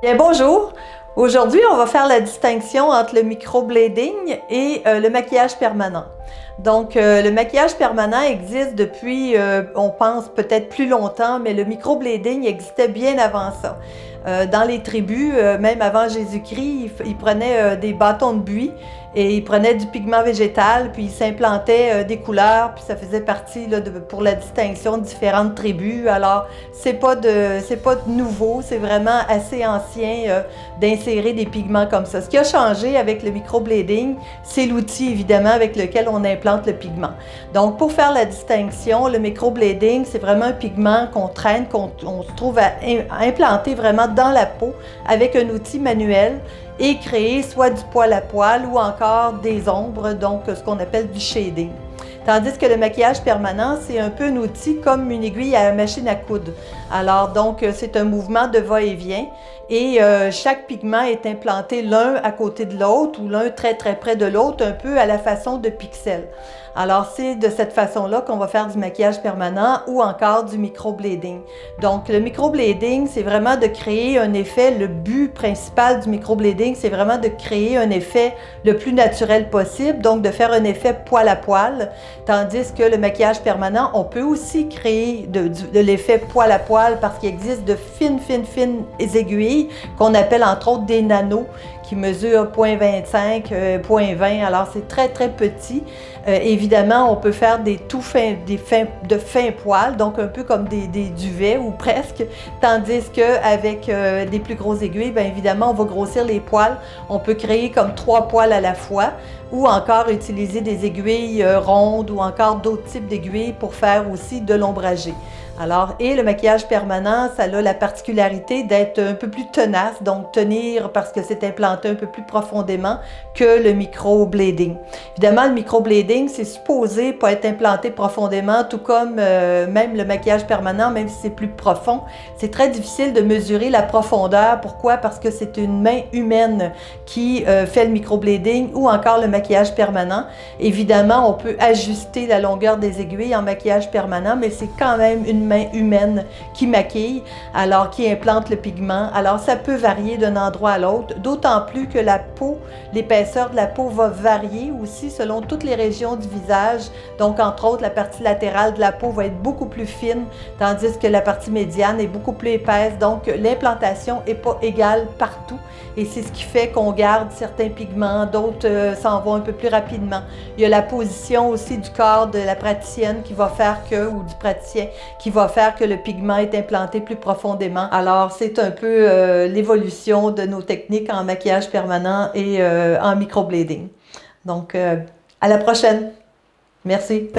Bien, bonjour! Aujourd'hui, on va faire la distinction entre le microblading et le maquillage permanent. Donc, le maquillage permanent existe depuis, on pense peut-être plus longtemps, mais le microblading existait bien avant ça. Dans les tribus, même avant Jésus-Christ, ils prenaient des bâtons de buis et ils prenaient du pigment végétal, puis ils s'implantaient des couleurs, puis ça faisait partie là, pour la distinction de différentes tribus. Alors, c'est pas de nouveau, c'est vraiment assez ancien d'insérer des pigments comme ça. Ce qui a changé avec le microblading, c'est l'outil évidemment avec lequel on implante le pigment. Donc, pour faire la distinction, le microblading, c'est vraiment un pigment qu'on traîne, qu'on se trouve à implanter vraiment dans la peau avec un outil manuel et créer soit du poil à poil ou encore des ombres, donc ce qu'on appelle du shading. Tandis que le maquillage permanent, c'est un peu un outil comme une aiguille à la machine à coudre. Alors donc, c'est un mouvement de va-et-vient et chaque pigment est implanté l'un à côté de l'autre ou l'un très très près de l'autre, un peu à la façon de pixels. Alors, c'est de cette façon-là qu'on va faire du maquillage permanent ou encore du microblading. Donc, le microblading, c'est vraiment de créer un effet, le but principal du microblading, c'est vraiment de créer un effet le plus naturel possible, donc de faire un effet poil à poil, tandis que le maquillage permanent, on peut aussi créer de l'effet poil à poil parce qu'il existe de fines aiguilles qu'on appelle entre autres des nanos qui mesurent 0,25, 0,20, alors c'est très petit. Évidemment, on peut faire de fins poils, donc un peu comme des duvets ou presque, tandis qu'avec des plus grosses aiguilles, bien évidemment, on va grossir les poils. On peut créer comme 3 poils à la fois ou encore utiliser des aiguilles rondes ou encore d'autres types d'aiguilles pour faire aussi de l'ombragé. Alors, et le maquillage permanent, ça a la particularité d'être un peu plus tenace, donc tenir parce que c'est implanté un peu plus profondément que le microblading. Évidemment, le microblading, c'est supposé pas être implanté profondément, tout comme même le maquillage permanent, même si c'est plus profond. C'est très difficile de mesurer la profondeur. Pourquoi? Parce que c'est une main humaine qui fait le microblading ou encore le maquillage permanent. Évidemment, on peut ajuster la longueur des aiguilles en maquillage permanent, mais c'est quand même une main humaine qui maquille, alors qui implante le pigment. Alors, ça peut varier d'un endroit à l'autre, d'autant plus que la peau, l'épaisseur de la peau va varier aussi selon toutes les régions du visage. Donc, entre autres, la partie latérale de la peau va être beaucoup plus fine, tandis que la partie médiane est beaucoup plus épaisse. Donc, l'implantation n'est pas égale partout. Et c'est ce qui fait qu'on garde certains pigments, d'autres s'en vont un peu plus rapidement. Il y a la position aussi du corps de la praticienne qui va faire que, ou du praticien, qui va faire que le pigment est implanté plus profondément. Alors, c'est un peu l'évolution de nos techniques en maquillage permanent et en microblading. Donc, à la prochaine. Merci.